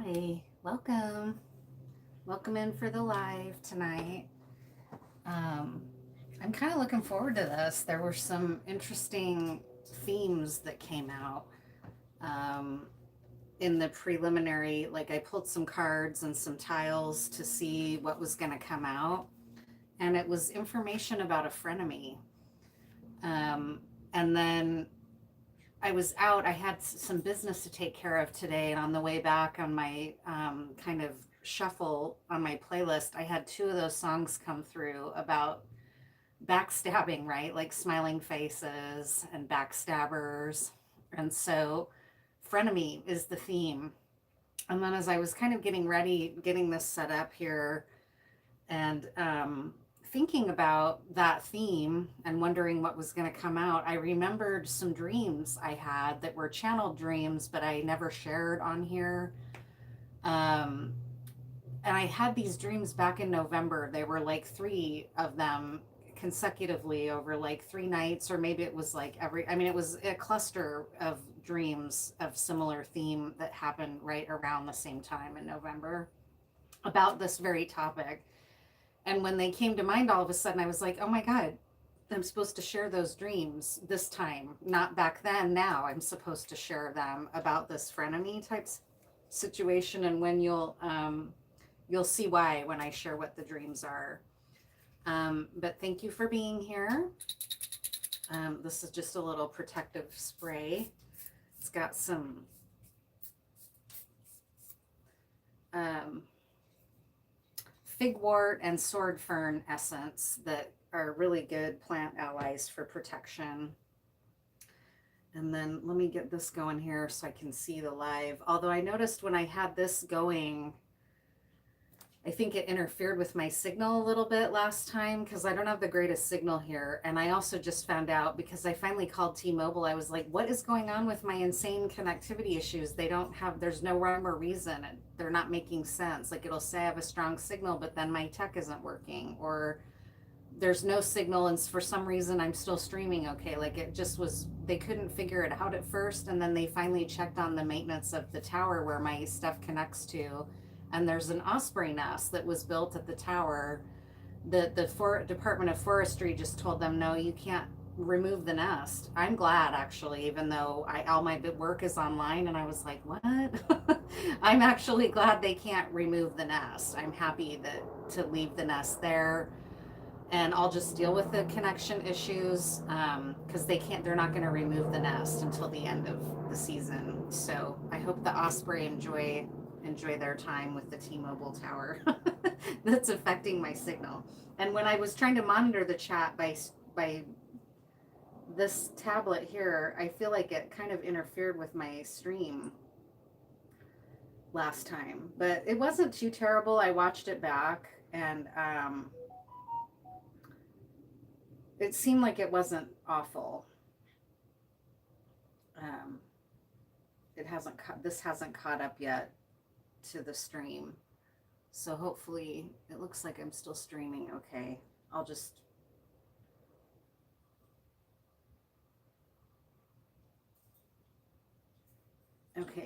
Hi, welcome. Welcome in for the live tonight. I'm kind of looking forward to this. There were some interesting themes that came out um, in the preliminary. Like, I pulled some cards and some tiles to see what was going to come out, and it was information about a frenemy. Um, and then I was out. I had some business to take care of today, and on the way back on my kind of shuffle on my playlist, I had two of those songs come through about backstabbing, right? Like smiling faces and backstabbers. And so, frenemy is the theme. And then, as I was kind of getting ready, getting this set up here, and thinking about that theme and wondering what was going to come out, I remembered some dreams I had that were channeled dreams, but I never shared on here. Um, and I had these dreams back in November. They were like three of them consecutively over like 3 nights, or maybe it was like it was a cluster of dreams of similar theme that happened right around the same time in November about this very topic. And when they came to mind, all of a sudden, I was like, oh my God, I'm supposed to share those dreams this time, not back then. Now I'm supposed to share them about this frenemy type situation. And when you'll see why when I share what the dreams are. But thank you for being here. This is just a little protective spray. It's got some figwort and sword fern essence that are really good plant allies for protection. And then let me get this going here so I can see the live. Although I noticed when I had this going, I think it interfered with my signal a little bit last time because I don't have the greatest signal here. And I also just found out, because I finally called T-Mobile, I was like, what is going on with my insane connectivity issues? There's no rhyme or reason. They're not making sense. Like, it'll say I have a strong signal, but then my tech isn't working, or there's no signal and for some reason I'm still streaming okay. Like, it just was, they couldn't figure it out at first. And then they finally checked on the maintenance of the tower where my stuff connects to, and there's an osprey nest that was built at the tower. The Department of Forestry just told them, no, you can't remove the nest. I'm glad, actually, even though all my work is online. And I was like, what? I'm actually glad they can't remove the nest. I'm happy to leave the nest there, and I'll just deal with the connection issues, because they're not going to remove the nest until the end of the season. So I hope the osprey enjoy their time with the T-Mobile tower that's affecting my signal. And when I was trying to monitor the chat by this tablet here, I feel like it kind of interfered with my stream last time, but it wasn't too terrible. I watched it back, and it seemed like it wasn't awful. This hasn't caught up yet to the stream, so hopefully it looks like I'm still streaming okay.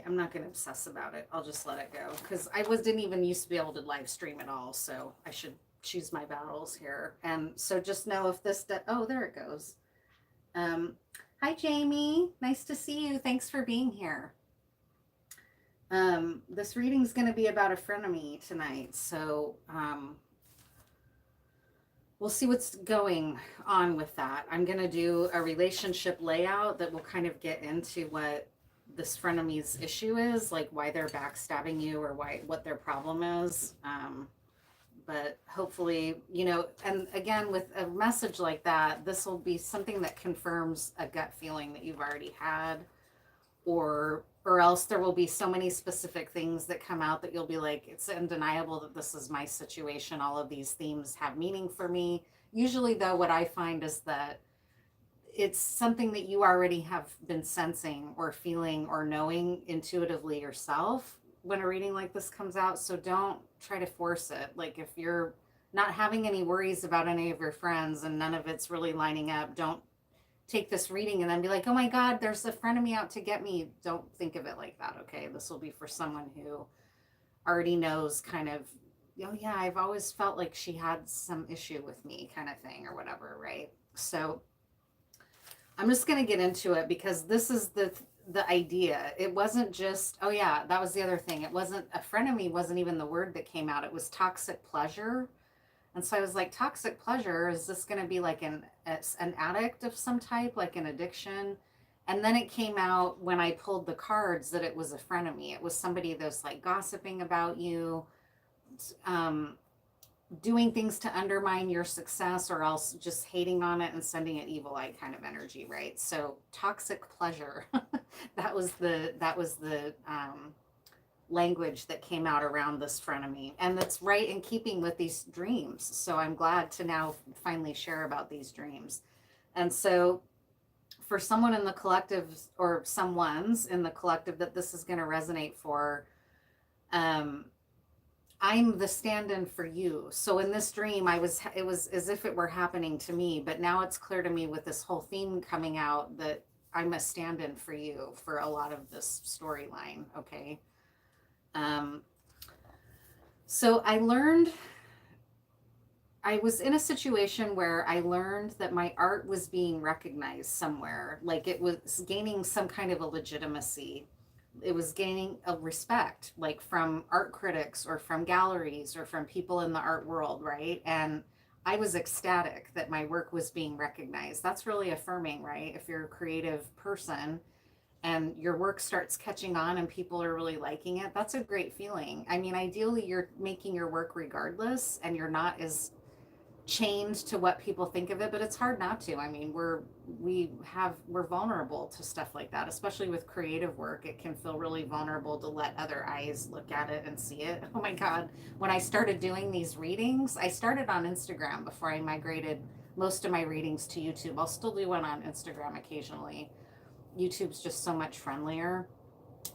I'm not going to obsess about it. I'll just let it go, because didn't even used to be able to live stream at all, so I should choose my battles here. And so just know if oh, there it goes. Hi Jamie, nice to see you. Thanks for being here. This reading's going to be about a frenemy tonight, so we'll see what's going on with that. I'm going to do a relationship layout that will kind of get into what this frenemy's issue is, like why they're backstabbing you, or what their problem is. But hopefully, and again, with a message like that, this will be something that confirms a gut feeling that you've already had, or else there will be so many specific things that come out that you'll be like, it's undeniable that this is my situation. All of these themes have meaning for me. Usually, though, what I find is that it's something that you already have been sensing or feeling or knowing intuitively yourself when a reading like this comes out. So don't try to force it. Like, if you're not having any worries about any of your friends and none of it's really lining up, don't take this reading and then be like, oh my God, there's a frenemy out to get me. Don't think of it like that, okay? This will be for someone who already knows kind of, oh yeah, I've always felt like she had some issue with me kind of thing or whatever, right? So I'm just going to get into it because this is the idea. It wasn't just, oh yeah, that was the other thing. It wasn't, a frenemy wasn't even the word that came out. It was toxic pleasure. And so I was like, toxic pleasure, is this going to be like an addict of some type, like an addiction? And then it came out when I pulled the cards that it was a frenemy. It was somebody that's like gossiping about you, um, doing things to undermine your success, or else just hating on it and sending it evil eye kind of energy, right? So toxic pleasure, that was the language that came out around this frenemy, and that's right in keeping with these dreams. So I'm glad to now finally share about these dreams. And so for someone in the collective, or someone's in the collective that this is going to resonate for, um I'm the stand-in for you. So in this dream, it was as if it were happening to me, but now it's clear to me with this whole theme coming out that I'm a stand-in for you for a lot of this storyline. Okay. Um, so I was in a situation where I learned that my art was being recognized somewhere, like it was gaining some kind of a legitimacy. It was gaining a respect, like from art critics or from galleries or from people in the art world, right? And I was ecstatic that my work was being recognized. That's really affirming, right? If you're a creative person and your work starts catching on and people are really liking it, that's a great feeling. I mean, ideally, you're making your work regardless and you're not as chained to what people think of it, but it's hard not to. I mean, we're vulnerable to stuff like that, especially with creative work. It can feel really vulnerable to let other eyes look at it and see it. Oh my God. When I started doing these readings, I started on Instagram before I migrated most of my readings to YouTube. I'll still do one on Instagram occasionally. YouTube's just so much friendlier.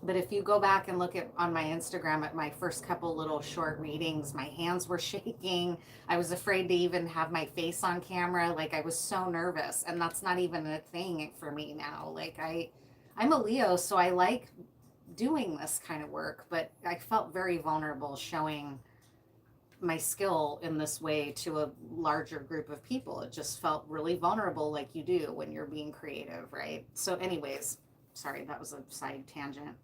But if you go back and look at on my Instagram at my first couple little short readings, my hands were shaking. I was afraid to even have my face on camera. Like I was so nervous, and that's not even a thing for me now. Like I'm a Leo, so I like doing this kind of work, but I felt very vulnerable showing my skill in this way to a larger group of people. It just felt really vulnerable, like you do when you're being creative, right? So anyways, sorry, that was a side tangent.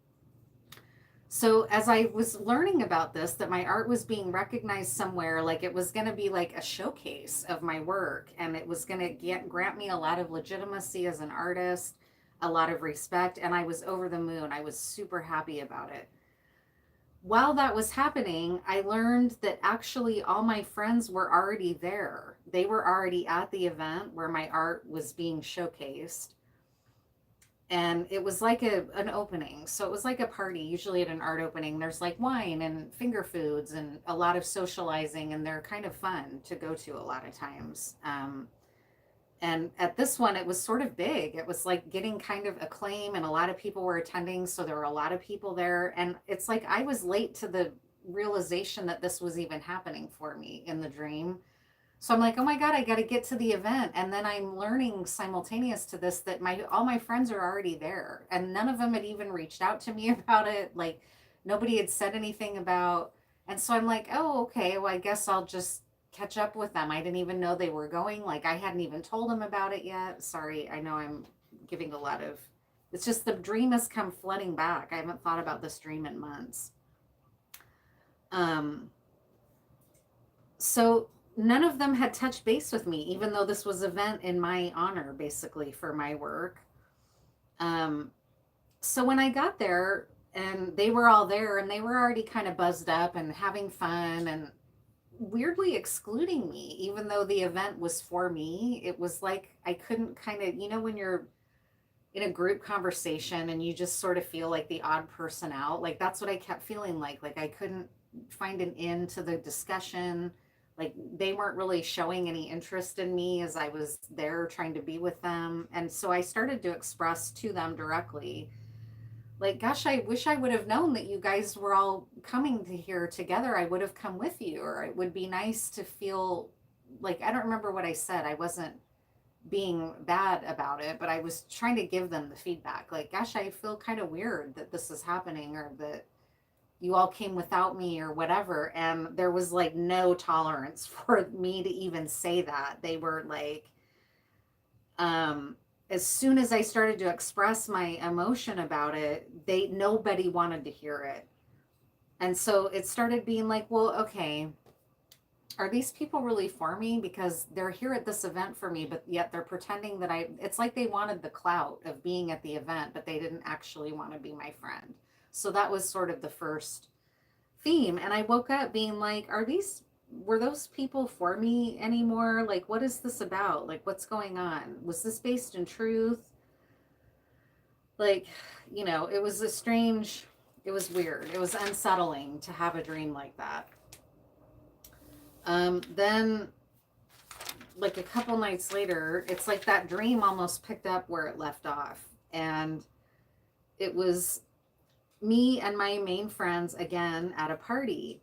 So as I was learning about this, that my art was being recognized somewhere, like it was going to be like a showcase of my work, and it was going to grant me a lot of legitimacy as an artist, a lot of respect, and I was over the moon. I was super happy about it. While that was happening, I learned that actually all my friends were already there. They were already at the event where my art was being showcased. And it was like an opening. So it was like a party. Usually at an art opening, there's like wine and finger foods and a lot of socializing, and they're kind of fun to go to a lot of times. And at this one, it was sort of big. It was like getting kind of acclaim, and a lot of people were attending. So there were a lot of people there. And it's like I was late to the realization that this was even happening for me in the dream. So I'm like, oh my God, I got to get to the event. And then I'm learning simultaneous to this that all my friends are already there. And none of them had even reached out to me about it. Like nobody had said anything about. And so I'm like, oh, okay, well, I guess I'll just catch up with them. I didn't even know they were going. Like I hadn't even told them about it yet. Sorry, I know I'm giving a lot of, it's just the dream has come flooding back. I haven't thought about this dream in months. So none of them had touched base with me, even though this was an event in my honor, basically, for my work. So when I got there, and they were all there, and they were already kind of buzzed up and having fun and weirdly excluding me, even though the event was for me. It was like I couldn't kind of, when you're in a group conversation and you just sort of feel like the odd person out, like that's what I kept feeling like I couldn't find an end to the discussion. Like they weren't really showing any interest in me as I was there trying to be with them. And so I started to express to them directly, like, gosh, I wish I would have known that you guys were all coming to here together. I would have come with you, or it would be nice to feel like, I don't remember what I said. I wasn't being bad about it, but I was trying to give them the feedback. Like, gosh, I feel kind of weird that this is happening, or that you all came without me or whatever. And there was like no tolerance for me to even say that. They were like, as soon as I started to express my emotion about it, nobody wanted to hear it. And so it started being like, well, okay, are these people really for me? Because they're here at this event for me, but yet they're pretending that it's like they wanted the clout of being at the event, but they didn't actually want to be my friend. So that was sort of the first theme. And I woke up being like, were those people for me anymore? Like, what is this about? Like, what's going on? Was this based in truth? Like, it was it was weird. It was unsettling to have a dream like that. Then like a couple nights later, it's like that dream almost picked up where it left off. And it was me and my main friends again at a party.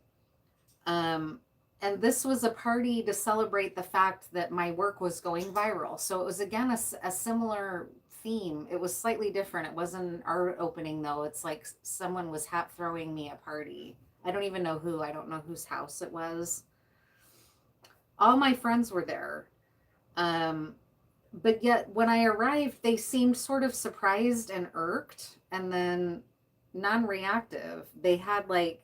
And this was a party to celebrate the fact that my work was going viral. So it was again a similar theme. It was slightly different. It wasn't an art opening though. It's like someone was throwing me a party. I don't even know who. I don't know whose house it was. All my friends were there. But yet when I arrived, they seemed sort of surprised and irked and then non-reactive. They had like,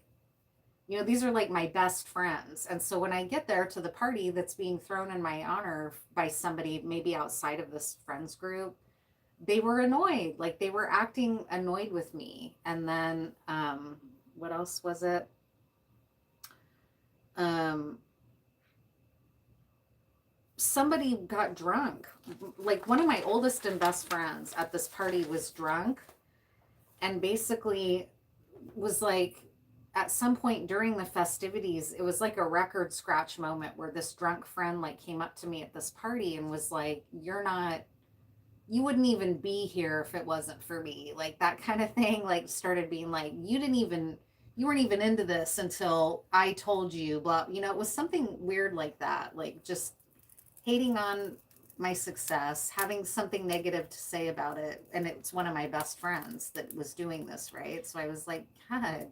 these are like my best friends. And so when I get there to the party that's being thrown in my honor by somebody maybe outside of this friends group, they were annoyed. Like they were acting annoyed with me. And then, what else was it? Somebody got drunk. Like one of my oldest and best friends at this party was drunk and basically was like, at some point during the festivities, it was like a record scratch moment where this drunk friend like came up to me at this party and was like, you wouldn't even be here if it wasn't for me. Like that kind of thing, like started being like, you weren't even into this until I told you, blah, it was something weird like that. Like just hating on my success, having something negative to say about it. And it's one of my best friends that was doing this, right? So I was like, God,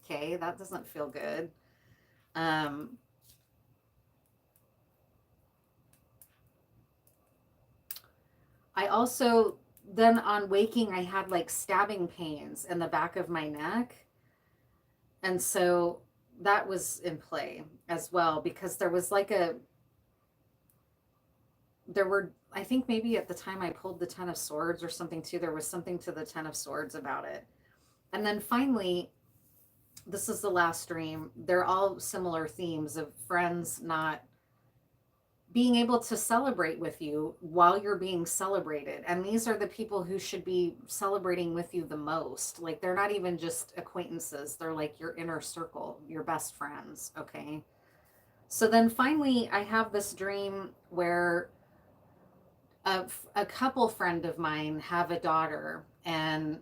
okay, that doesn't feel good. I also, then on waking, I had like stabbing pains in the back of my neck. And so that was in play as well, because there was like I think maybe at the time I pulled the Ten of Swords or something too. There was something to the Ten of Swords about it. And then finally, this is the last dream. They're all similar themes of friends not being able to celebrate with you while you're being celebrated. And these are the people who should be celebrating with you the most. Like they're not even just acquaintances. They're like your inner circle, your best friends. Okay. So then finally I have this dream where a couple friend of mine have a daughter and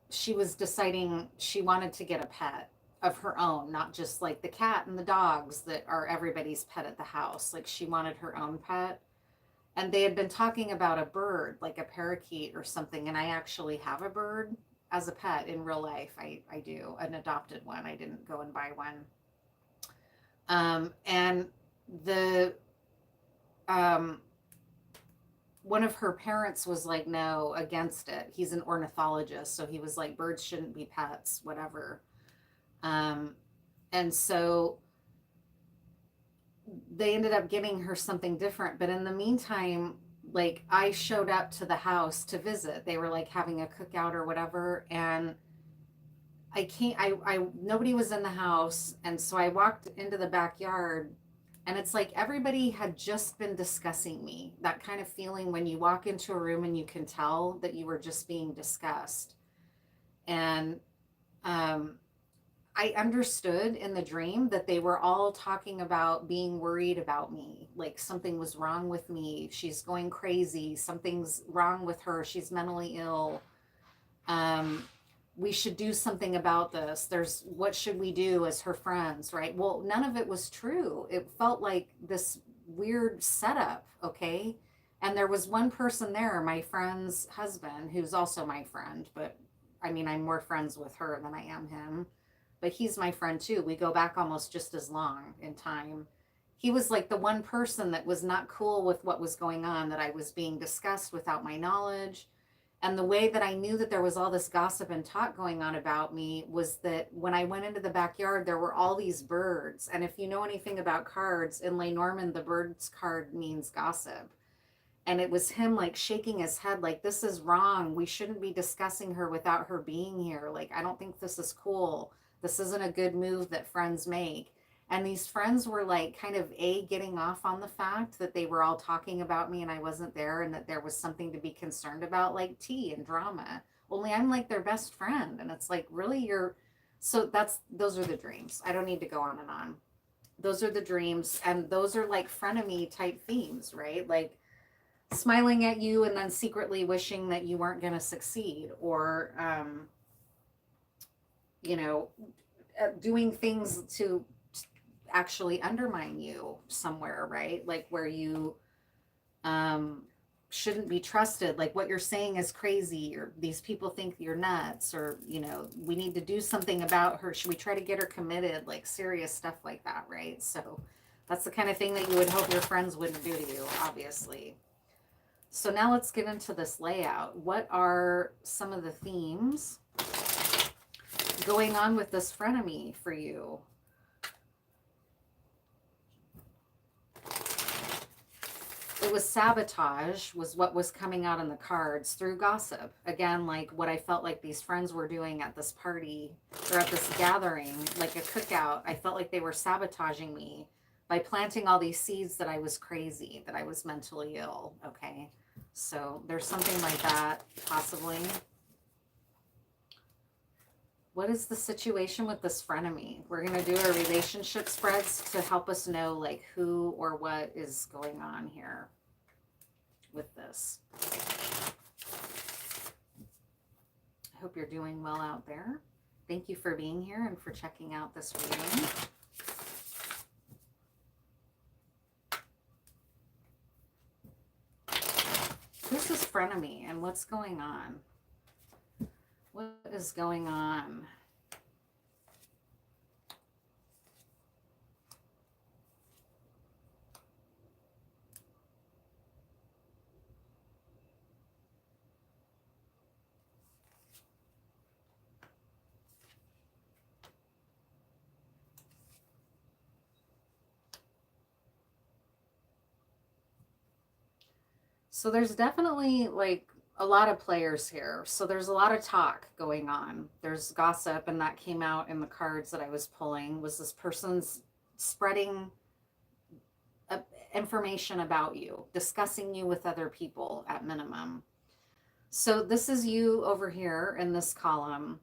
she was deciding she wanted to get a pet of her own, not just like the cat and the dogs that are everybody's pet at the house. Like she wanted her own pet. And they had been talking about a bird, like a parakeet or something. And I actually have a bird as a pet in real life. I do, an adopted one. I didn't go and buy one. And one of her parents was like, no, against it. He's an ornithologist. So he was like, birds shouldn't be pets, whatever. And so they ended up getting her something different. But in the meantime, like I showed up to the house to visit. They were like having a cookout or whatever. And nobody was in the house. And so I walked into the backyard and it's like everybody had just been discussing me. That kind of feeling when you walk into a room and you can tell that you were just being discussed. And, I understood in the dream that they were all talking about being worried about me. Like something was wrong with me. She's going crazy. Something's wrong with her. She's mentally ill. We should do something about this. What should we do as her friends, right? Well, none of it was true. It felt like this weird setup, okay? And there was one person there, my friend's husband, who's also my friend, but I mean, I'm more friends with her than I am him. but he's my friend too. We go back almost just as long in time. He was like the one person that was not cool with what was going on, that I was being discussed without my knowledge. And the way that I knew that there was all this gossip and talk going on about me was that when I went into the backyard, there were all these birds. And if you know anything about cards, in Lenormand, the birds card means gossip. And it was him like shaking his head like, this is wrong. We shouldn't be discussing her without her being here. Like, I don't think this is cool. This isn't a good move that friends make. And these friends were like kind of getting off on the fact that they were all talking about me and I wasn't there, and that there was something to be concerned about, like tea and drama. Only I'm like their best friend. And it's like, really, so those are the dreams. I don't need to go on and on. Those are the dreams. And those are like frenemy type themes, right? Like smiling at you and then secretly wishing that you weren't going to succeed, or, doing things to actually undermine you somewhere, right? Like where you shouldn't be trusted, like what you're saying is crazy, or these people think you're nuts, or we need to do something about her, should we try to get her committed, like serious stuff like that, right? So that's the kind of thing that you would hope your friends wouldn't do to you, obviously. So now let's get into this layout. What are some of the themes going on with this frenemy for you? It was sabotage was what was coming out in the cards through gossip. Again, like what I felt like these friends were doing at this party or at this gathering, like a cookout. I felt like they were sabotaging me by planting all these seeds that I was crazy, that I was mentally ill. Okay. So there's something like that, possibly. What is the situation with this frenemy? We're going to do our relationship spreads to help us know like who or what is going on here with this. I hope you're doing well out there. Thank you for being here and for checking out this reading. This is frenemy and what's going on? What is going on? So there's definitely like a lot of players here. So there's a lot of talk going on. There's gossip, and that came out in the cards that I was pulling. Was this person's spreading information about you, discussing you with other people at minimum. So this is you over here in this column.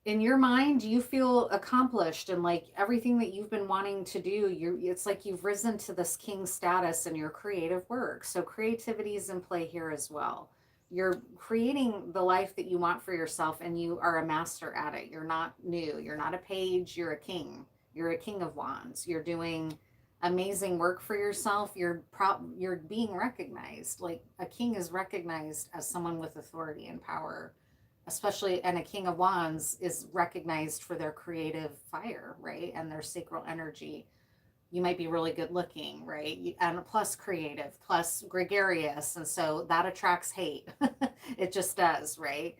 In your mind, you feel accomplished and like everything that you've been wanting to do, it's like you've risen to this king status in your creative work. So creativity is in play here as well. You're creating the life that you want for yourself, and you are a master at it. You're not new. You're not a page. You're a king. You're a king of wands. You're doing amazing work for yourself. You're being recognized. Like a king is recognized as someone with authority and power. Especially, and a king of wands is recognized for their creative fire, right? And their sacral energy. You might be really good looking, right? And plus creative, plus gregarious. And so that attracts hate. It just does, right?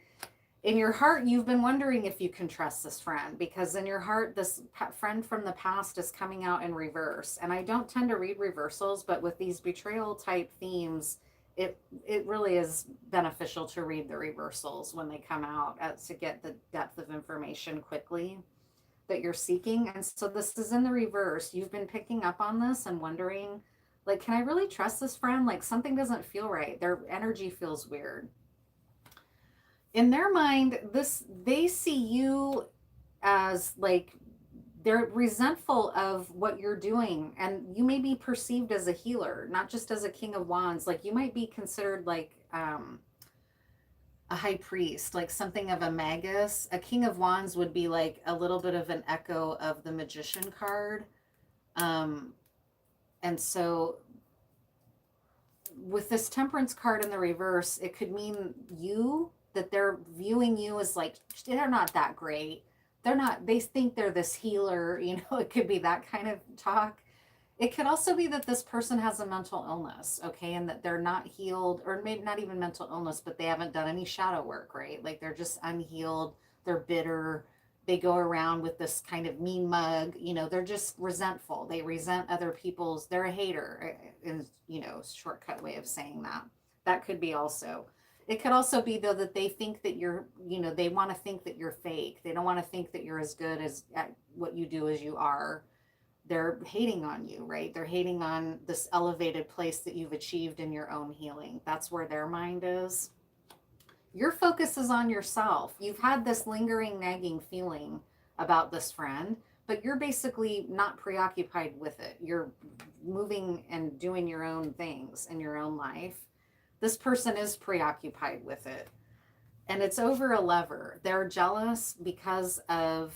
In your heart, you've been wondering if you can trust this friend, because in your heart, this friend from the past is coming out in reverse. And I don't tend to read reversals, but with these betrayal type themes, it really is beneficial to read the reversals when they come out to get the depth of information quickly that you're seeking. And so this is in the reverse. You've been picking up on this and wondering, like, can I really trust this friend? Like something doesn't feel right. Their energy feels weird. In their mind, they see you as like, they're resentful of what you're doing, and you may be perceived as a healer, not just as a king of wands. Like you might be considered like a high priest, like something of a magus. A king of wands would be like a little bit of an echo of the magician card. And so with this temperance card in the reverse, it could mean that they're viewing you as like, they're not that great. they think they're this healer, you know, it could be that kind of talk. It could also be that this person has a mental illness, okay, and that they're not healed, or maybe not even mental illness, but they haven't done any shadow work, right? Like they're just unhealed, they're bitter, they go around with this kind of mean mug, you know, they're just resentful. They resent other people's, they're a hater, is, you know, shortcut way of saying that. That could be also. It could also be though that they think that you're, you know, they want to think that you're fake. They don't want to think that you're as good as at what you do as you are. They're hating on you, right? They're hating on this elevated place that you've achieved in your own healing. That's where their mind is. Your focus is on yourself. You've had this lingering, nagging feeling about this friend, but you're basically not preoccupied with it. You're moving and doing your own things in your own life. This person is preoccupied with it. And it's over a lover. They're jealous because of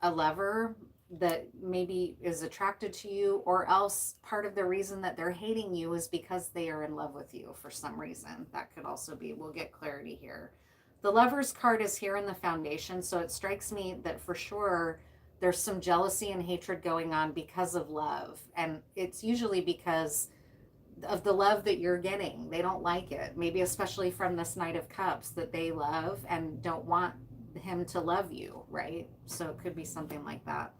a lover that maybe is attracted to you, or else part of the reason that they're hating you is because they are in love with you for some reason. That could also be, we'll get clarity here. The Lover's card is here in the foundation, so it strikes me that for sure there's some jealousy and hatred going on because of love. And it's usually because of the love that you're getting. They don't like it, maybe especially from this Knight of Cups that they love and don't want him to love you, right? So it could be something like that.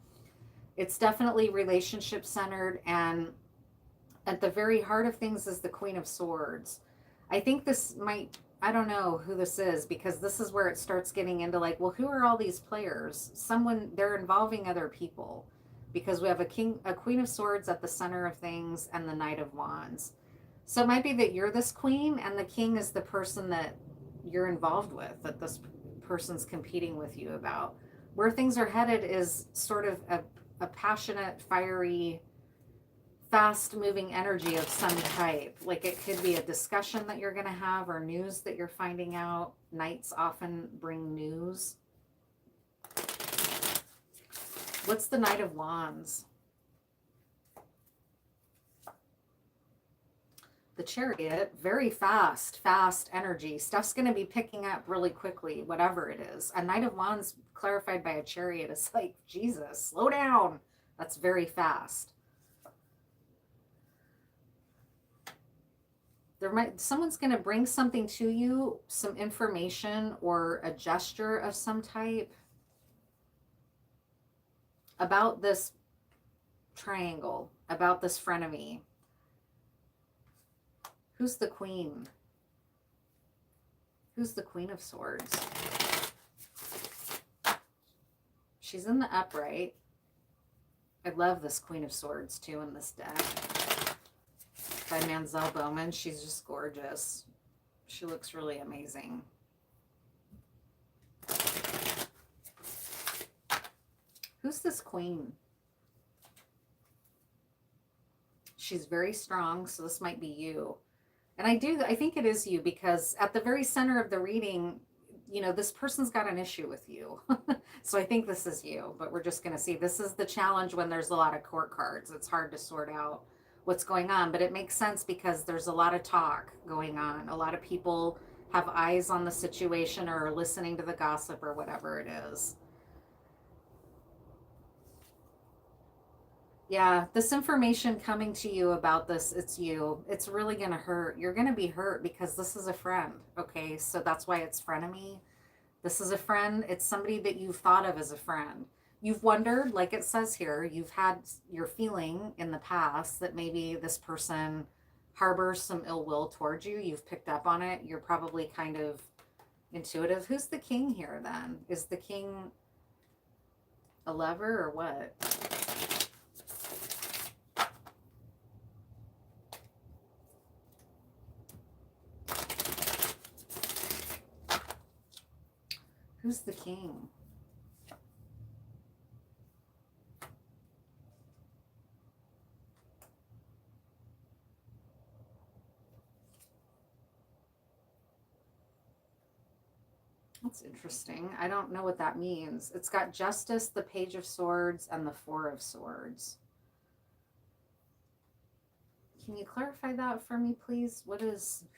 It's definitely relationship centered, and at the very heart of things is the Queen of Swords. I think this might, I don't know who this is, because this is where it starts getting into like, well, who are all these players? Someone, they're involving other people, because we have a Queen of Swords at the center of things and the Knight of Wands. So it might be that you're this queen and the king is the person that you're involved with, that this person's competing with you about. Where things are headed is sort of a passionate, fiery, fast-moving energy of some type. Like it could be a discussion that you're going to have, or news that you're finding out. Knights often bring news. What's the Knight of Wands? The Chariot, very fast energy. Stuff's going to be picking up really quickly, whatever it is. A Knight of Wands clarified by a Chariot is like, Jesus, slow down. That's very fast. Someone's going to bring something to you, some information or a gesture of some type about this triangle, about this frenemy. Who's the queen? Who's the Queen of Swords? She's in the upright. I love this Queen of Swords too in this deck. By Mansell Bowman. She's just gorgeous. She looks really amazing. Who's this queen? She's very strong, so this might be you. And I think it is you, because at the very center of the reading, you know, this person's got an issue with you. So I think this is you, but we're just going to see. This is the challenge when there's a lot of court cards. It's hard to sort out what's going on, but it makes sense because there's a lot of talk going on. A lot of people have eyes on the situation or are listening to the gossip or whatever it is. Yeah, this information coming to you about this, it's you. It's really going to hurt. You're going to be hurt because this is a friend, okay? So that's why it's frenemy. This is a friend. It's somebody that you've thought of as a friend. You've wondered, like it says here, you've had your feeling in the past that maybe this person harbors some ill will towards you. You've picked up on it. You're probably kind of intuitive. Who's the king here then? Is the king a lover or what? Who's the king? That's interesting. I don't know what that means. It's got Justice, the Page of Swords, and the Four of Swords. Can you clarify that for me, please?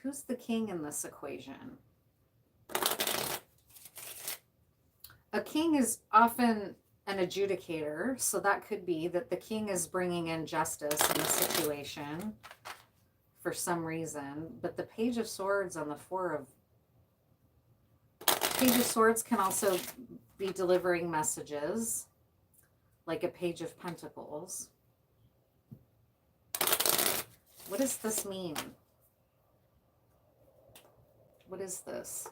Who's the king in this equation? A king is often an adjudicator, so that could be that the king is bringing in justice in the situation for some reason. But the Page of Swords on the Page of Swords can also be delivering messages, like a Page of Pentacles. What does this mean? What is this?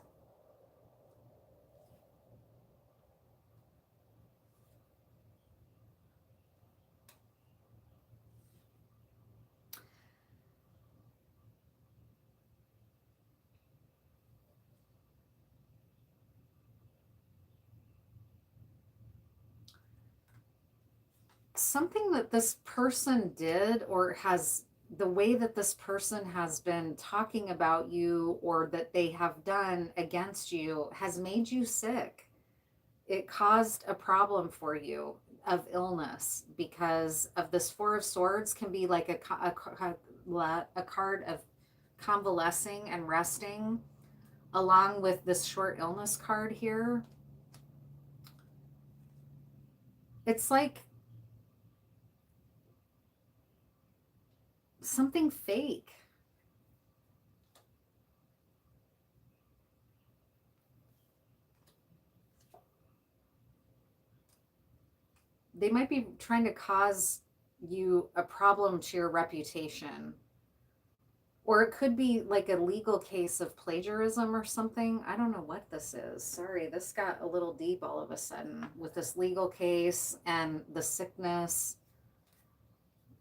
Something that this person did, or has, the way that this person has been talking about you or that they have done against you has made you sick. It caused a problem for you of illness, because of this Four of Swords can be like a card of convalescing and resting, along with this short illness card here. It's like something fake. They might be trying to cause you a problem to your reputation. Or it could be like a legal case of plagiarism or something. I don't know what this is. Sorry, this got a little deep all of a sudden with this legal case and the sickness.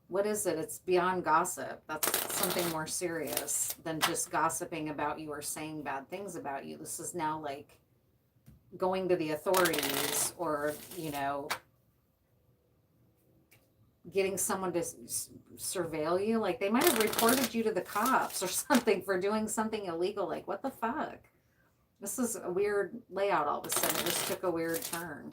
What is it? It's beyond gossip. That's something more serious than just gossiping about you or saying bad things about you. This is now like going to the authorities, or, you know, getting someone to surveil you. Like they might have reported you to the cops or something for doing something illegal. Like, what the fuck? This is a weird layout all of a sudden. It just took a weird turn.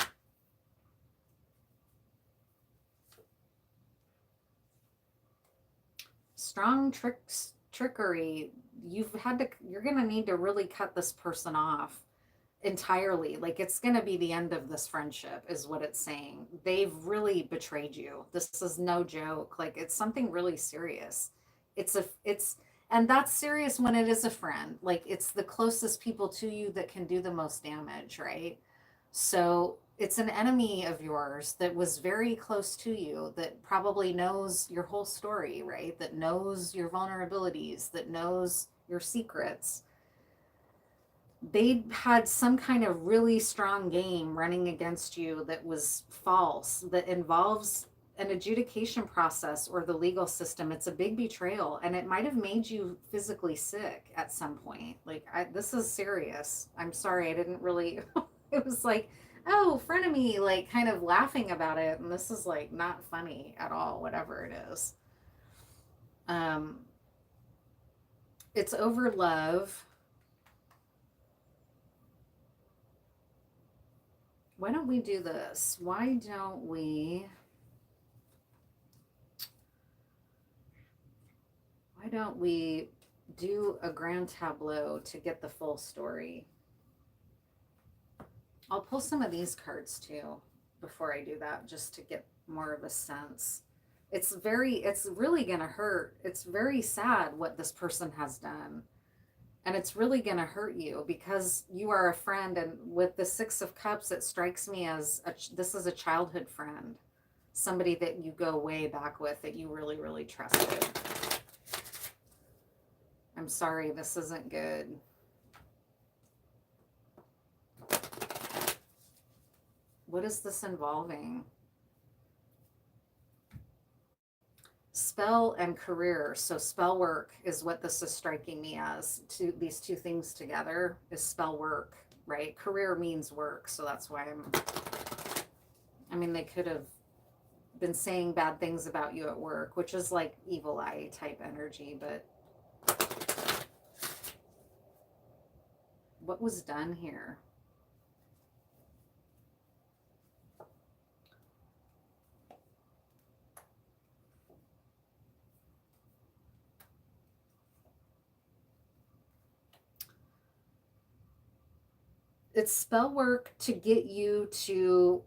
Strong trickery. You're going to need to really cut this person off entirely. Like, it's going to be the end of this friendship is what it's saying. They've really betrayed you. This is no joke. Like, it's something really serious. And that's serious when it is a friend. Like, it's the closest people to you that can do the most damage, right? So it's an enemy of yours that was very close to you, that probably knows your whole story, right? That knows your vulnerabilities, that knows your secrets. They had some kind of really strong game running against you that was false, that involves an adjudication process or the legal system. It's a big betrayal, and it might have made you physically sick at some point. Like, this is serious. I'm sorry, I didn't really. It was like, oh, frenemy, like kind of laughing about it, and this is like not funny at all. Whatever it is, um, it's over love. Why don't we do this? Why don't we do a grand tableau to get the full story? I'll pull some of these cards too before I do that, just to get more of a sense. It's really going to hurt. It's very sad what this person has done. And it's really going to hurt you because you are a friend. And with the Six of Cups, it strikes me as this is a childhood friend, somebody that you go way back with, that you really, really trusted. I'm sorry, this isn't good. What is this involving? Spell and career. So spell work is what this is striking me as. These two things together is spell work, right? Career means work, so that's why I mean, they could have been saying bad things about you at work, which is like evil eye type energy, but what was done here? It's spell work to get you to,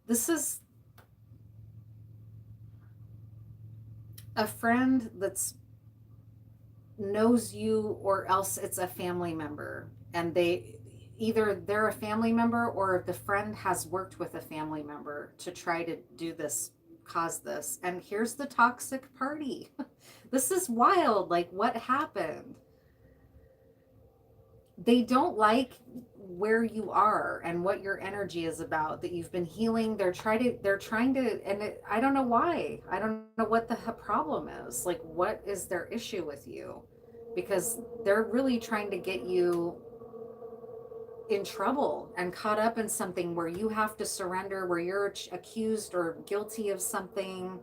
this is a friend that's knows you, or else it's a family member, and they're a family member, or the friend has worked with a family member to try to do this, cause this. And here's the toxic party. This is wild. Like, what happened? They don't like where you are and what your energy is about, that you've been healing. They're trying to, and I don't know why. I don't know what the problem is. Like, what is their issue with you? Because they're really trying to get you in trouble and caught up in something where you have to surrender, where you're accused or guilty of something.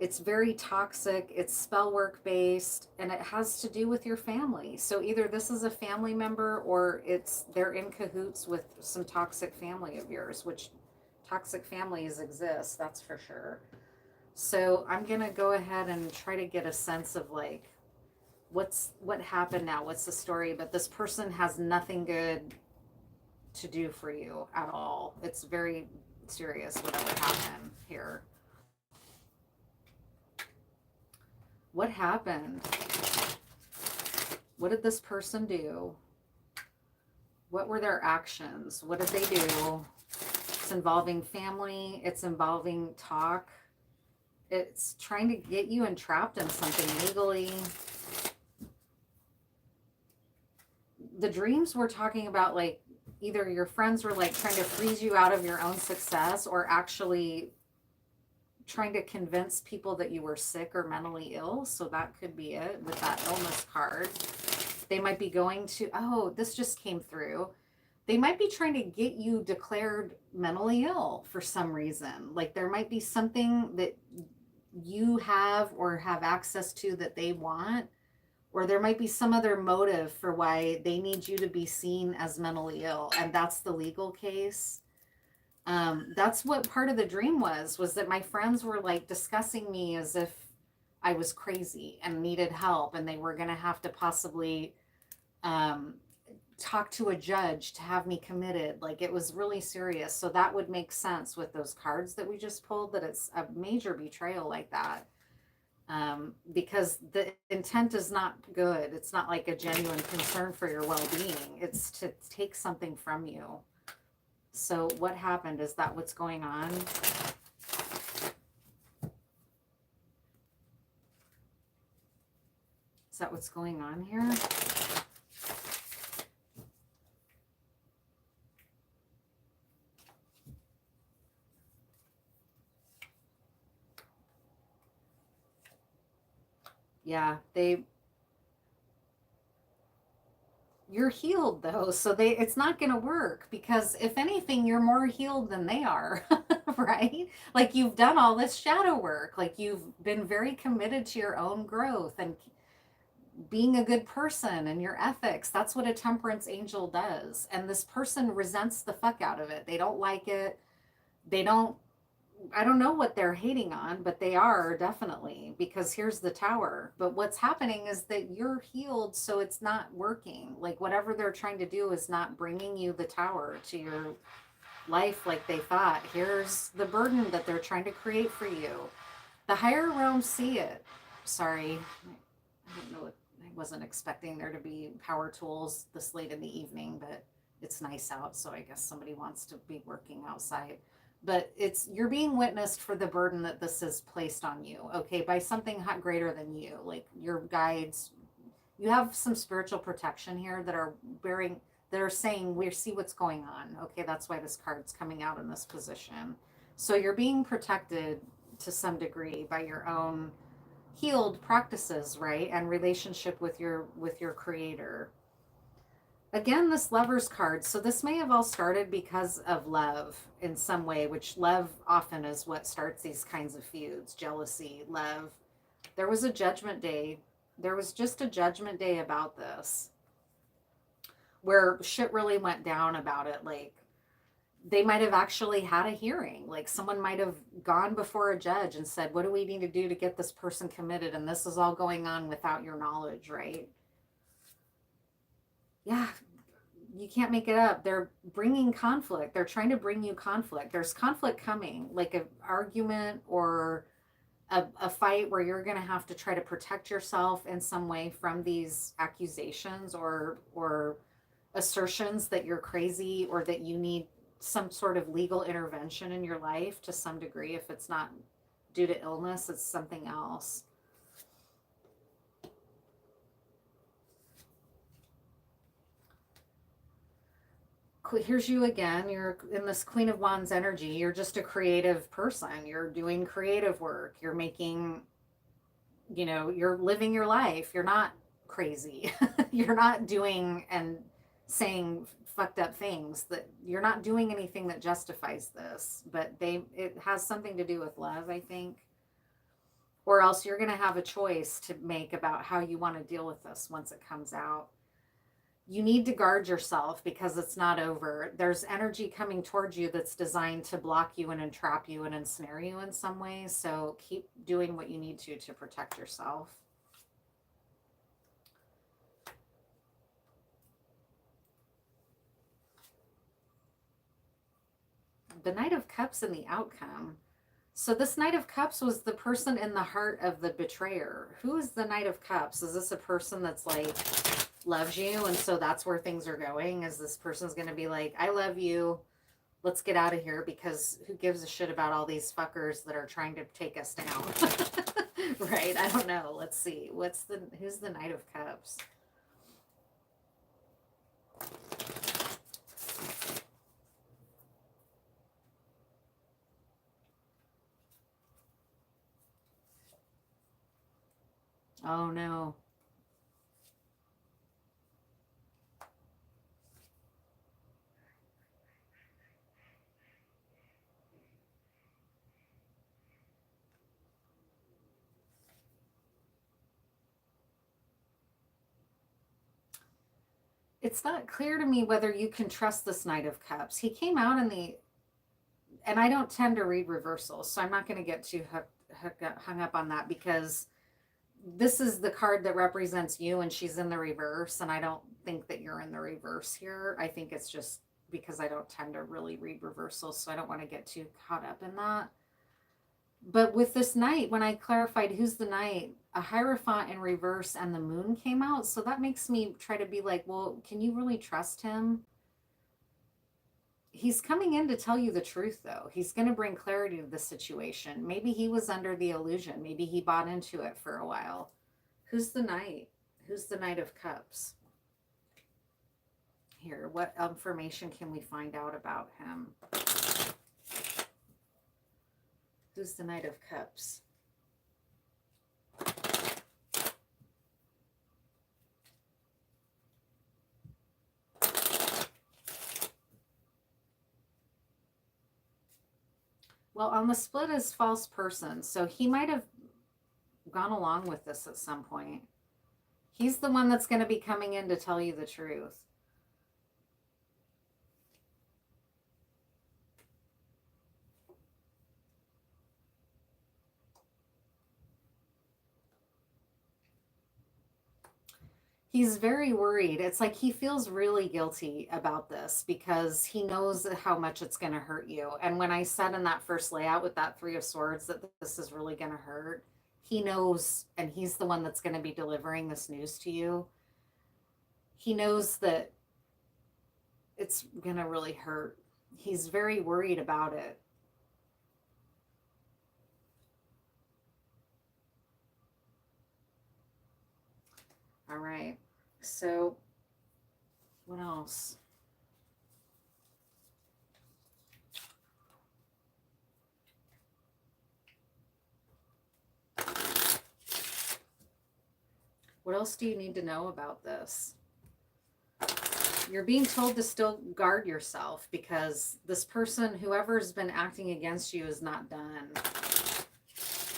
It's very toxic. It's spell work based, and it has to do with your family. So either this is a family member, or they're in cahoots with some toxic family of yours, which toxic families exist, that's for sure. So I'm going to go ahead and try to get a sense of like, what happened now? What's the story? But this person has nothing good to do for you at all. It's very serious, whatever happened here. What happened? What did this person do? What were their actions? What did they do? It's involving family. It's involving talk. It's trying to get you entrapped in something legally. The dreams we're talking about, like, either your friends were like trying to freeze you out of your own success, or actually trying to convince people that you were sick or mentally ill. So that could be it with that illness card. They might be going to, oh, this just came through. They might be trying to get you declared mentally ill for some reason. Like, there might be something that you have or have access to that they want, or there might be some other motive for why they need you to be seen as mentally ill. And that's the legal case. That's what part of the dream was that my friends were like discussing me as if I was crazy and needed help, and they were going to have to possibly talk to a judge to have me committed. Like, it was really serious. So that would make sense with those cards that we just pulled, that it's a major betrayal like that. Because the intent is not good. It's not like a genuine concern for your well-being. It's to take something from you. So what happened? Is that what's going on? Is that what's going on here? Yeah, you're healed though, so it's not going to work, because if anything, you're more healed than they are. Right? Like, you've done all this shadow work. Like, you've been very committed to your own growth and being a good person and your ethics. That's what a temperance angel does. And this person resents the fuck out of it. They don't like it. They don't, I don't know what they're hating on, but they are definitely, because here's the tower. But what's happening is that you're healed, so it's not working. Like, whatever they're trying to do is not bringing you the tower to your life like they thought. Here's the burden that they're trying to create for you. The higher realms see it. Sorry, I don't know. I wasn't expecting there to be power tools this late in the evening, but it's nice out, so I guess somebody wants to be working outside. But you're being witnessed for the burden that this is placed on you, okay, by something greater than you, like your guides. You have some spiritual protection here that are saying, we see what's going on. Okay, that's why this card's coming out in this position. So you're being protected to some degree by your own healed practices, right? And relationship with your creator. Again, this Lover's card. So this may have all started because of love in some way, which love often is what starts these kinds of feuds. Jealousy, love. There was a judgment day. There was just a judgment day about this where shit really went down about it. Like, they might have actually had a hearing. Like, someone might have gone before a judge and said, what do we need to do to get this person committed? And this is all going on without your knowledge, right? Yeah, you can't make it up. They're bringing conflict. They're trying to bring you conflict. There's conflict coming, like an argument or a fight where you're going to have to try to protect yourself in some way from these accusations or assertions that you're crazy or that you need some sort of legal intervention in your life to some degree. If it's not due to illness, it's something else. Here's you again. You're in this Queen of Wands energy. You're just a creative person. You're doing creative work. You're making, you know, you're living your life. You're not crazy. You're not doing and saying fucked up things. That you're not doing anything that justifies this, but it has something to do with love, I think. Or else you're going to have a choice to make about how you want to deal with this once it comes out. You need to guard yourself because it's not over. There's energy coming towards you that's designed to block you and entrap you and ensnare you in some ways. So keep doing what you need to protect yourself. The Knight of Cups and the outcome. So this Knight of Cups was the person in the heart of the betrayer. Who is the Knight of Cups? Is this a person that's like loves you and so that's where things are going? Is this person's going to be like, I love you, let's get out of here because who gives a shit about all these fuckers that are trying to take us down? Right? I don't know. Let's see. Who's the Knight of Cups? Oh no. It's not clear to me whether you can trust this Knight of Cups. He came out and I don't tend to read reversals, so I'm not going to get too hung up on that because this is the card that represents you and she's in the reverse, and I don't think that you're in the reverse here. I think it's just because I don't tend to really read reversals, so I don't want to get too caught up in that. But with this Knight, when I clarified who's the Knight, a Hierophant in reverse and the Moon came out, so that makes me try to be like, well, can you really trust him? He's coming in to tell you the truth, though. He's going to bring clarity to the situation. Maybe he was under the illusion. Maybe he bought into it for a while. Who's the Knight? Who's the Knight of Cups? Here, what information can we find out about him? Who's the Knight of Cups? Well, on the split is false person, so he might have gone along with this at some point. He's the one that's going to be coming in to tell you the truth. He's very worried. It's like he feels really guilty about this because he knows how much it's going to hurt you. And when I said in that first layout with that Three of Swords that this is really going to hurt, he knows, and he's the one that's going to be delivering this news to you. He knows that it's going to really hurt. He's very worried about it. All right. So, what else? What else do you need to know about this? You're being told to still guard yourself because this person, whoever's been acting against you, is not done.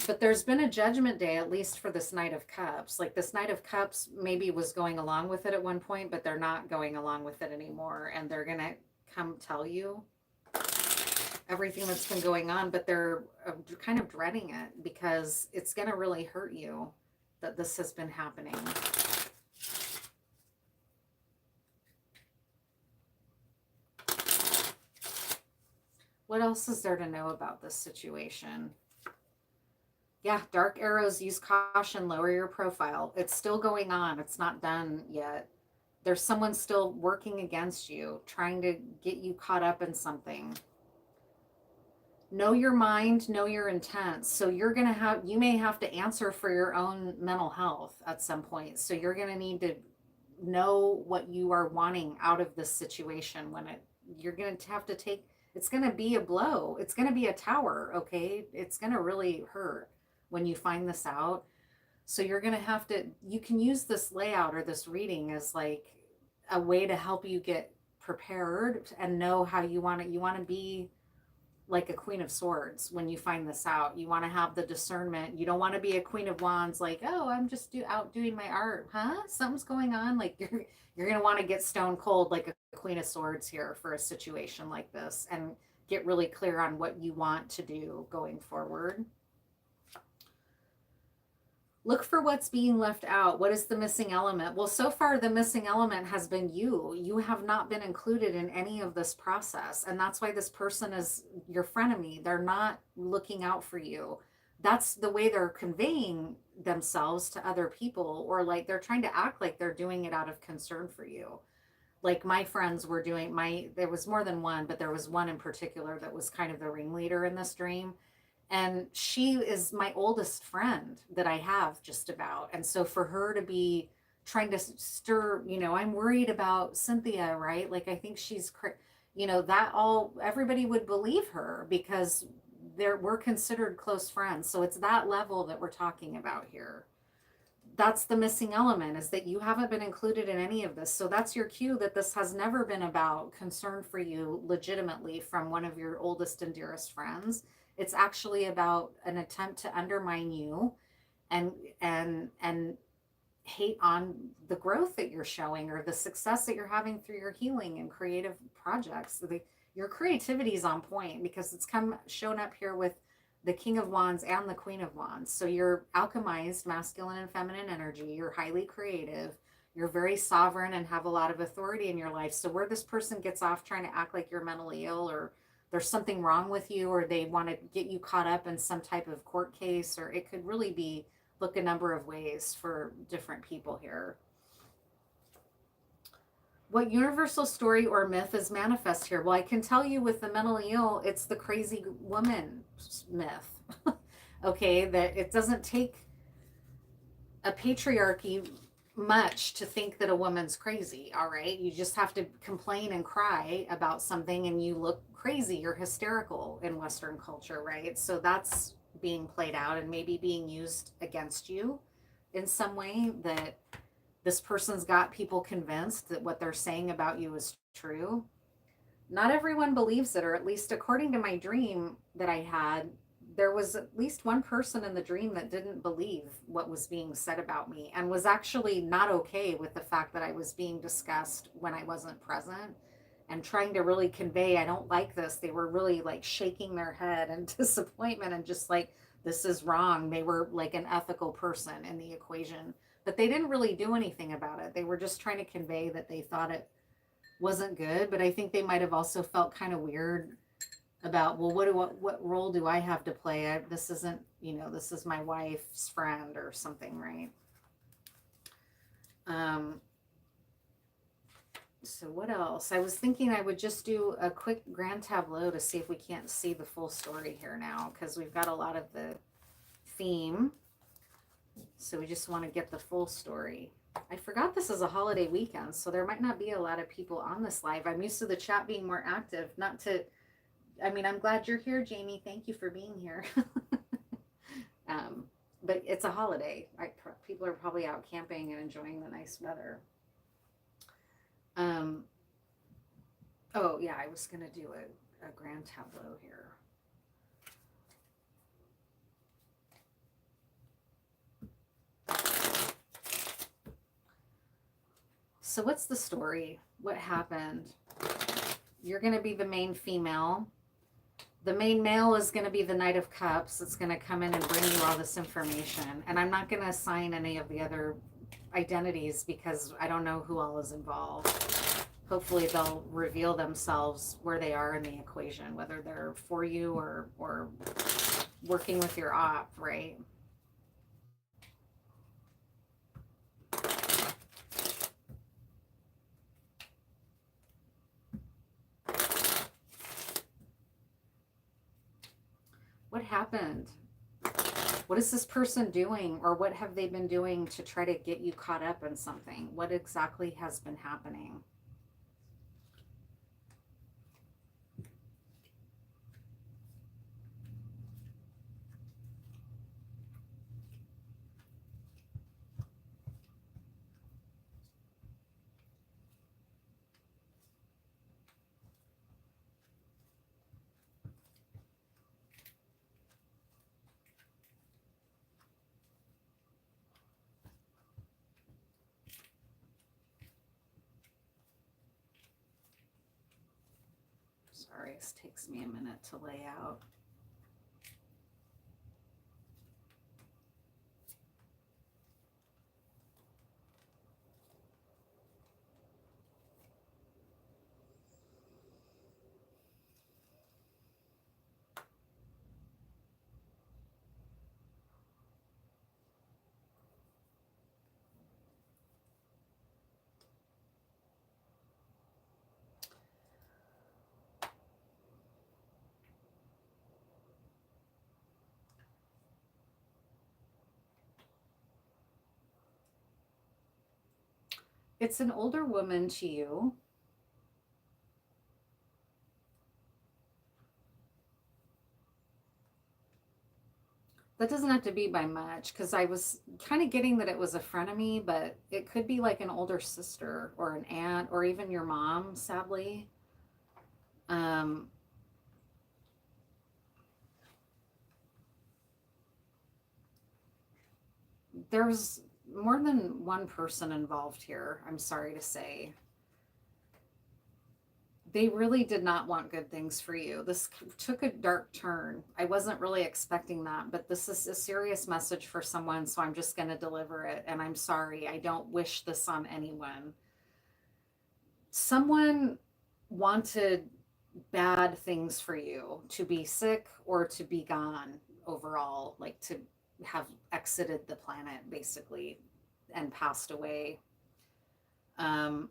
But there's been a judgment day, at least for this Knight of Cups. Like this Knight of Cups maybe was going along with it at one point, but they're not going along with it anymore. And they're going to come tell you everything that's been going on, but they're kind of dreading it because it's going to really hurt you that this has been happening. What else is there to know about this situation? Yeah, dark arrows, use caution, lower your profile. It's still going on. It's not done yet. There's someone still working against you, trying to get you caught up in something. Know your mind, know your intent. So you may have to answer for your own mental health at some point. So you're going to need to know what you are wanting out of this situation you're going to have to take, it's going to be a blow. It's going to be a tower. Okay. It's going to really hurt when you find this out. So you're going to have to, you can use this layout or this reading as like a way to help you get prepared and know how you want to be like a Queen of Swords when you find this out. You want to have the discernment. You don't want to be a Queen of Wands like, oh, I'm just out doing my art. Huh? Something's going on. Like you're going to want to get stone cold like a Queen of Swords here for a situation like this and get really clear on what you want to do going forward. Look for what's being left out. What is the missing element? Well, so far the missing element has been you. You have not been included in any of this process. And that's why this person is your frenemy. They're not looking out for you. That's the way they're conveying themselves to other people, or like they're trying to act like they're doing it out of concern for you. Like my friends were doing there was more than one, but there was one in particular that was kind of the ringleader in this dream. And she is my oldest friend that I have just about. And so for her to be trying to stir, I'm worried about Cynthia, right? Like, I think she's, everybody would believe her because we're considered close friends. So it's that level that we're talking about here. That's the missing element, is that you haven't been included in any of this. So that's your cue that this has never been about concern for you legitimately from one of your oldest and dearest friends. It's actually about an attempt to undermine you and hate on the growth that you're showing or the success that you're having through your healing and creative projects. Your creativity is on point because it's shown up here with the King of Wands and the Queen of Wands. So you're alchemized masculine and feminine energy. You're highly creative. You're very sovereign and have a lot of authority in your life. So where this person gets off trying to act like you're mentally ill or there's something wrong with you, or they want to get you caught up in some type of court case, or it could really look a number of ways for different people here. What universal story or myth is manifest here? Well, I can tell you with the mentally ill, it's the crazy woman myth. Okay, that it doesn't take a patriarchy much to think that a woman's crazy. All right, you just have to complain and cry about something and you look crazy, you're hysterical in Western culture, right? So that's being played out and maybe being used against you in some way, that this person's got people convinced that what they're saying about you is true. Not everyone believes it, or at least according to my dream that I had, there was at least one person in the dream that didn't believe what was being said about me and was actually not okay with the fact that I was being discussed when I wasn't present and trying to really convey, I don't like this. They were really like shaking their head in disappointment and just like, this is wrong. They were like an ethical person in the equation, but they didn't really do anything about it. They were just trying to convey that they thought it wasn't good, but I think they might have also felt kind of weird about, well, what role do I have to play? This isn't, this is my wife's friend or something, right? So what else? I was thinking I would just do a quick grand tableau to see if we can't see the full story here now, because we've got a lot of the theme. So we just want to get the full story. I forgot this is a holiday weekend, so there might not be a lot of people on this live. I'm used to the chat being more active. I'm glad you're here, Jamie. Thank you for being here. But it's a holiday. People are probably out camping and enjoying the nice weather. Oh yeah, I was gonna do a grand tableau here. So what's the story? What happened? You're going to be the main female. The main male is going to be the Knight of Cups. It's going to come in and bring you all this information. And I'm not going to assign any of the other identities because I don't know who all is involved. Hopefully they'll reveal themselves where they are in the equation, whether they're for you or working with your op, right? What happened? What is this person doing, or what have they been doing to try to get you caught up in something? What exactly has been happening? Sorry, this takes me a minute to lay out. It's an older woman to you. That doesn't have to be by much, because I was kind of getting that it was a frenemy, but it could be like an older sister or an aunt or even your mom, sadly. Um, there's more than one person involved here, I'm sorry to say. They really did not want good things for you. This took a dark turn. I wasn't really expecting that, but this is a serious message for someone, so I'm just going to deliver it. And I'm sorry, I don't wish this on anyone. Someone wanted bad things for you, to be sick or to be gone overall, like to have exited the planet basically and passed away. Um,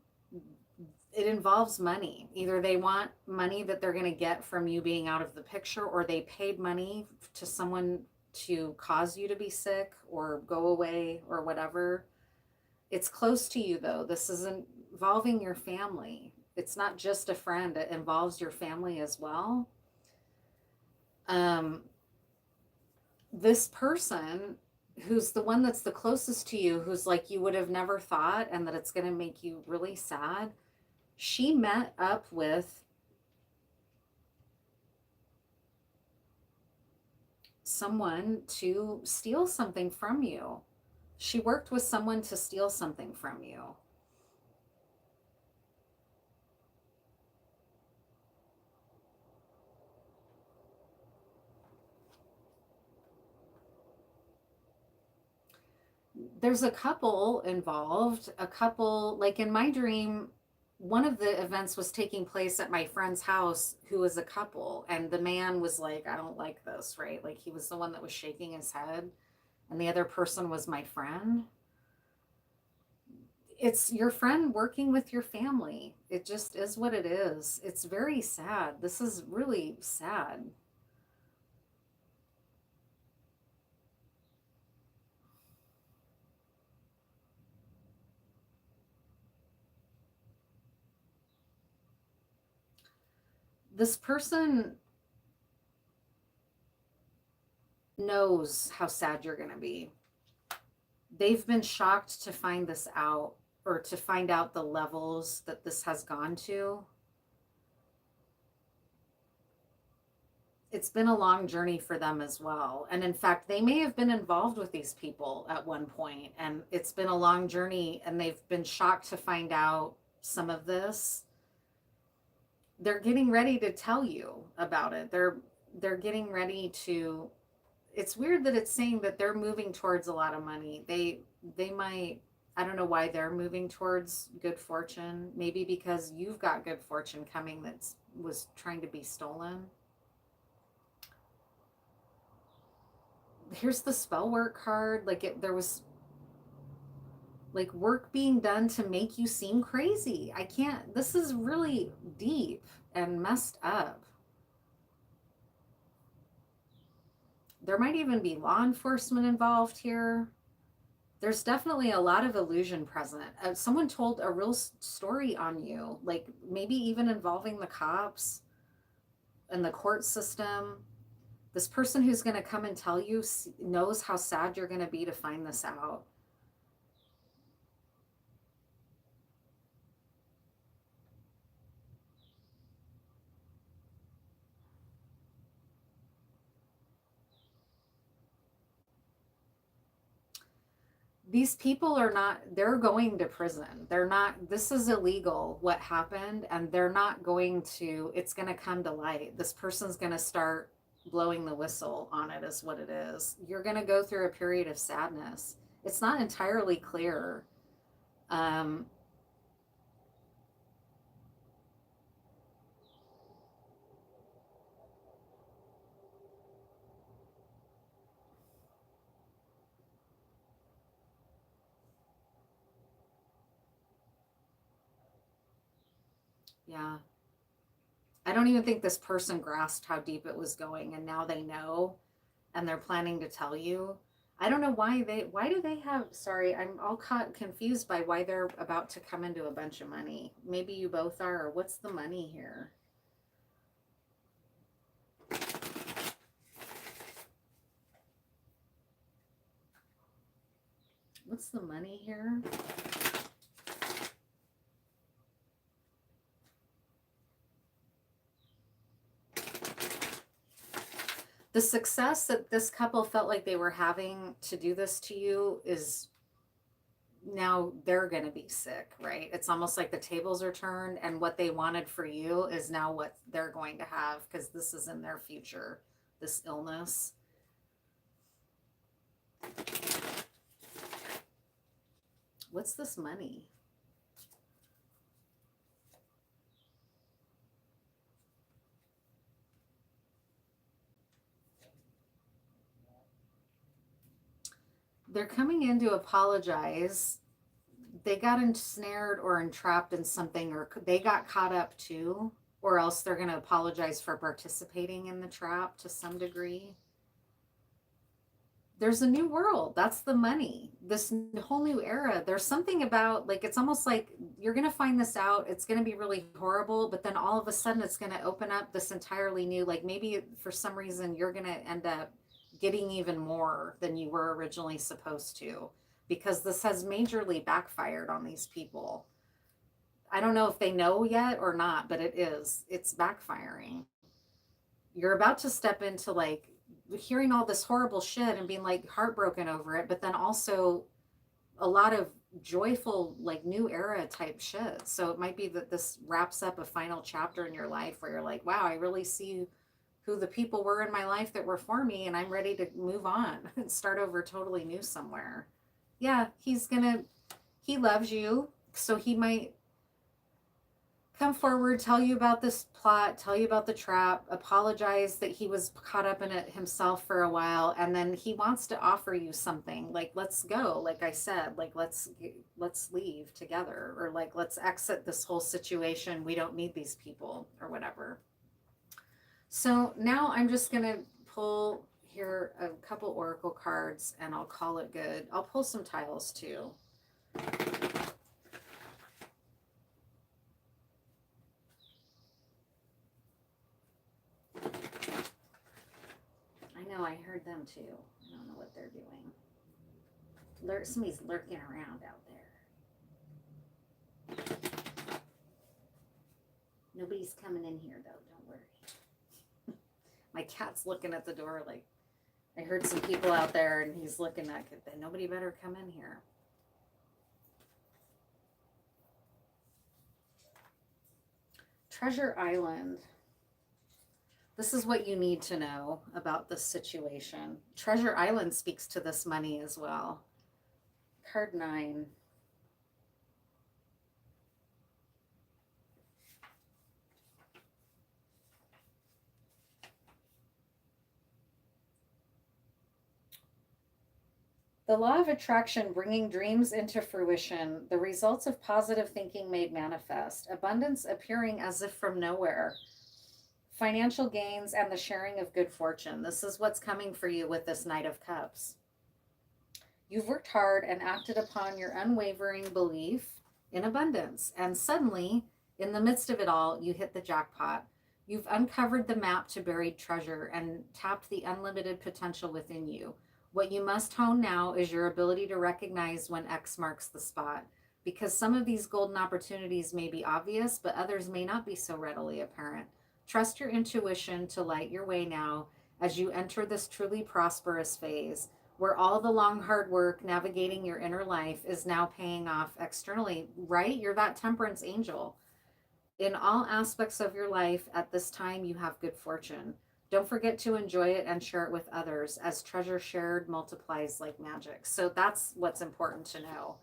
it involves money. Either they want money that they're going to get from you being out of the picture, or they paid money to someone to cause you to be sick or go away or whatever. It's close to you though. This is involving your family. It's not just a friend, it involves your family as well. This person who's the one that's the closest to you, who's like you would have never thought, and that it's going to make you really sad, she met up with someone to steal something from you. She worked with someone to steal something from you. There's a couple involved, a couple, like in my dream, one of the events was taking place at my friend's house who was a couple, and the man was like, I don't like this, right? Like he was the one that was shaking his head, and the other person was my friend. It's your friend working with your family. It just is what it is. It's very sad. This is really sad. This person knows how sad you're going to be. They've been shocked to find this out, or to find out the levels that this has gone to. it's been a long journey for them as well. And in fact, they may have been involved with these people at one point, and it's been a long journey, and they've been shocked to find out some of this. They're getting ready to tell you about it. They're getting ready to, it's weird that it's saying that they're moving towards a lot of money. They might, I don't know why they're moving towards good fortune. Maybe because you've got good fortune coming that's was trying to be stolen. Here's the spell work card. Like there was like work being done to make you seem crazy. I can't, this is really deep and messed up. There might even be law enforcement involved here. There's definitely a lot of illusion present. Someone told a real story on you, like maybe even involving the cops and the court system. This person who's going to come and tell you knows how sad you're going to be to find this out. These people are not, they're going to prison. They're not, this is illegal what happened, and they're not going to, it's going to come to light. This person's going to start blowing the whistle on it, is what it is. You're going to go through a period of sadness. It's not entirely clear. Yeah. I don't even think this person grasped how deep it was going, and now they know, and they're planning to tell you. I don't know why do they have, sorry, I'm all confused by why they're about to come into a bunch of money. Maybe you both are, or what's the money here? What's the money here? The success that this couple felt like they were having to do this to you is now they're going to be sick, right? It's almost like the tables are turned, and what they wanted for you is now what they're going to have, because this is in their future, this illness. What's this money? They're coming in to apologize. They got ensnared or entrapped in something, or they got caught up too, or else they're going to apologize for participating in the trap to some degree. There's a new world. That's the money. This whole new era. There's something about, like, it's almost like you're going to find this out. It's going to be really horrible, but then all of a sudden it's going to open up this entirely new, like maybe for some reason you're going to end up getting even more than you were originally supposed to, because this has majorly backfired on these people. I don't know if they know yet or not, but it's backfiring. You're about to step into like hearing all this horrible shit and being like heartbroken over it, but then also a lot of joyful, like new era type shit. So it might be that this wraps up a final chapter in your life where you're like, wow, I really see who the people were in my life that were for me, and I'm ready to move on and start over totally new somewhere. Yeah, he loves you, so he might come forward, tell you about this plot, tell you about the trap, apologize that he was caught up in it himself for a while, and then he wants to offer you something, like let's go, like I said, like let's leave together, or like let's exit this whole situation, we don't need these people, or whatever. So now I'm just going to pull here a couple oracle cards, and I'll call it good. I'll pull some tiles too. I know, I heard them too. I don't know what they're doing. Somebody's lurking around out there. Nobody's coming in here though, don't worry. My cat's looking at the door like, I heard some people out there and he's looking at it. Nobody better come in here. Treasure Island. This is what you need to know about this situation. Treasure Island speaks to this money as well. Card 9. The law of attraction, bringing dreams into fruition, the results of positive thinking made manifest, abundance appearing as if from nowhere, financial gains, and the sharing of good fortune. This is what's coming for you with this Knight of Cups. You've worked hard and acted upon your unwavering belief in abundance, and suddenly, in the midst of it all, you hit the jackpot. You've uncovered the map to buried treasure and tapped the unlimited potential within you. What you must hone now is your ability to recognize when X marks the spot, because some of these golden opportunities may be obvious, but others may not be so readily apparent. Trust your intuition to light your way now as you enter this truly prosperous phase, where all the long hard work navigating your inner life is now paying off externally, right? You're that temperance angel. In all aspects of your life at this time, you have good fortune. Don't forget to enjoy it and share it with others, as treasure shared multiplies like magic. So that's what's important to know.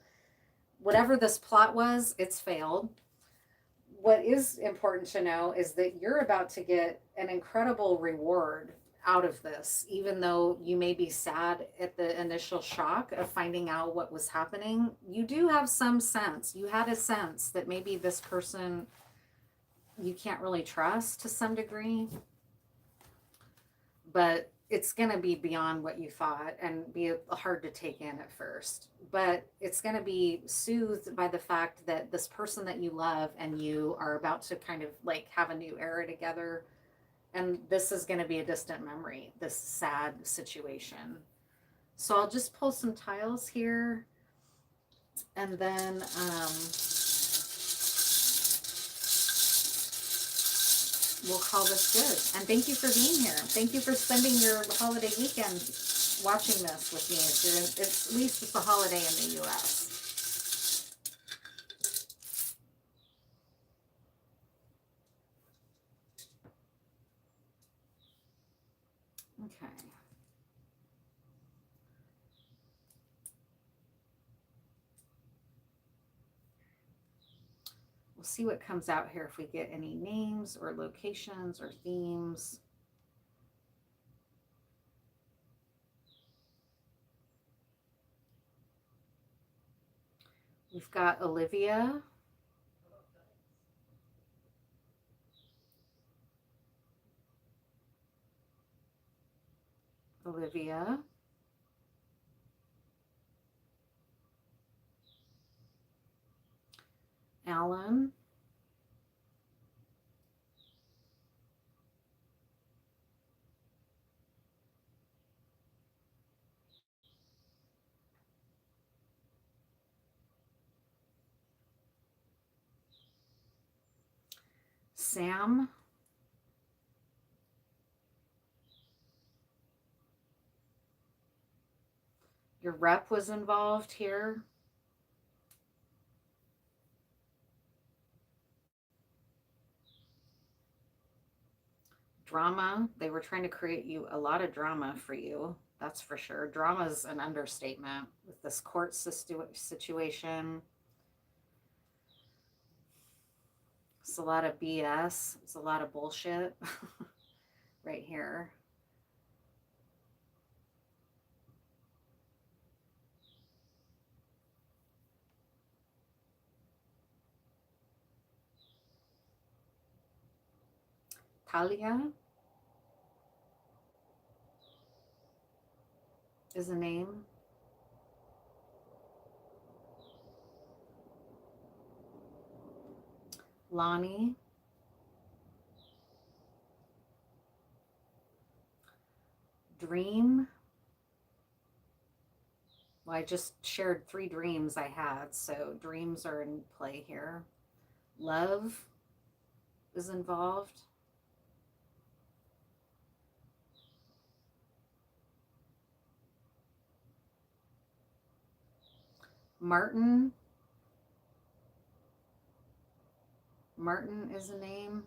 Whatever this plot was, it's failed. What is important to know is that you're about to get an incredible reward out of this, even though you may be sad at the initial shock of finding out what was happening. You do have some sense. You had a sense that maybe this person you can't really trust to some degree. But it's going to be beyond what you thought and be hard to take in at first. But it's going to be soothed by the fact that this person that you love and you are about to kind of like have a new era together. And this is going to be a distant memory, this sad situation. So I'll just pull some tiles here. And then we'll call this good. And thank you for being here. Thank you for spending your holiday weekend watching this with me. At least it's a holiday in the US. Okay. We'll see what comes out here if we get any names or locations or themes. We've got Olivia. Olivia. Alan. Sam. Your rep was involved here. Drama. They were trying to create you a lot of drama for you. That's for sure. Drama is an understatement with this court situation. It's a lot of BS. It's a lot of bullshit right here. Talia is a name. Lonnie. Dream. Well, I just shared 3 dreams I had, so dreams are in play here. Love is involved. Martin. Martin is a name.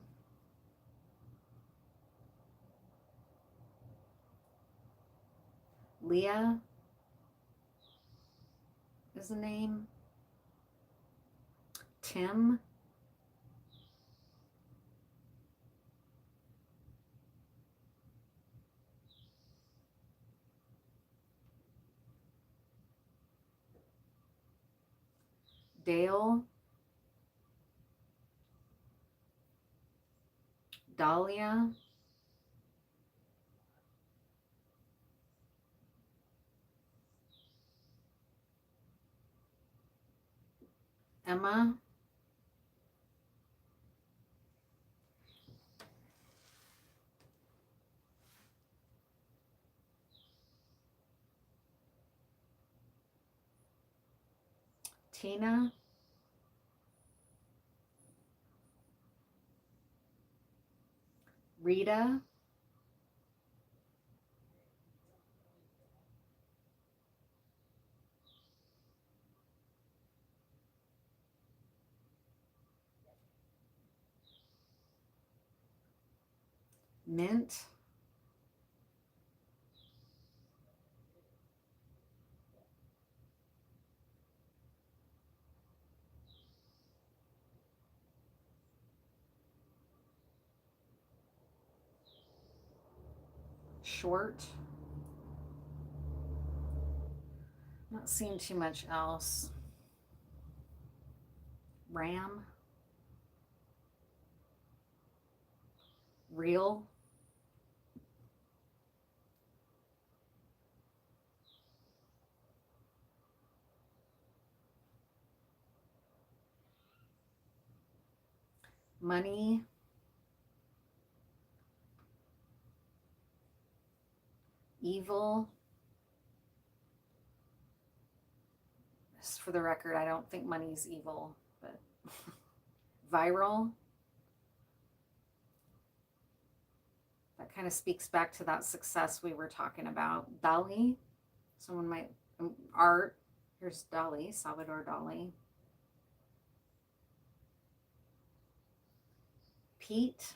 Leah is a name. Tim. Dale. Dahlia. Emma. Tina. Rita. Mint. Short. Not seeing too much else. Ram. Real. Money. Evil. Just for the record, I don't think money's evil, but viral. That kind of speaks back to that success we were talking about. Dali. Someone might, art. Here's Dali, Salvador Dali. Pete.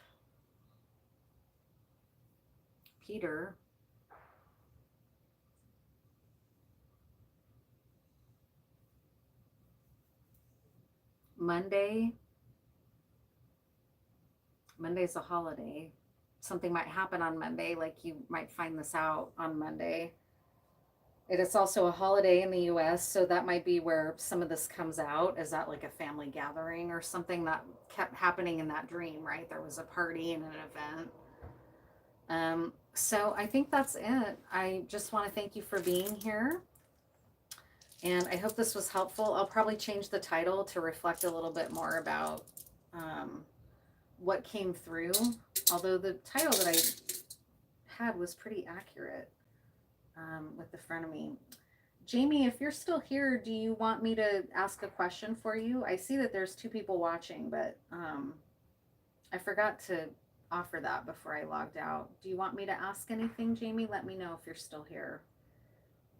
Peter. Monday. Monday's a holiday. Something might happen on Monday, like you might find this out on Monday. It is also a holiday in the US, so that might be where some of this comes out. Is that like a family gathering or something that kept happening in that dream, right? There was a party and an event. So I think that's it. I just want to thank you for being here. And I hope this was helpful. I'll probably change the title to reflect a little bit more about what came through. Although the title that I had was pretty accurate with the Frenemy. Jamie, if you're still here, do you want me to ask a question for you? I see that there's 2 people watching, but I forgot to offer that before I logged out. Do you want me to ask anything, Jamie? Let me know if you're still here.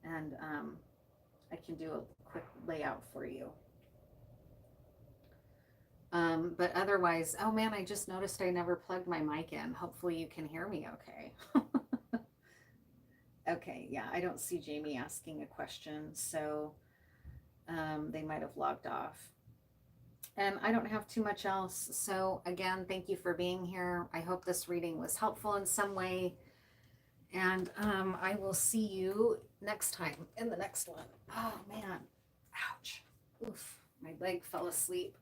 And I can do a quick layout for you. But otherwise, oh man, I just noticed I never plugged my mic in. Hopefully you can hear me okay. Okay, yeah, I don't see Jamie asking a question, so they might have logged off. And I don't have too much else. So again, thank you for being here. I hope this reading was helpful in some way. And I will see you next time in the next one. Oh man, ouch. Oof, my leg fell asleep.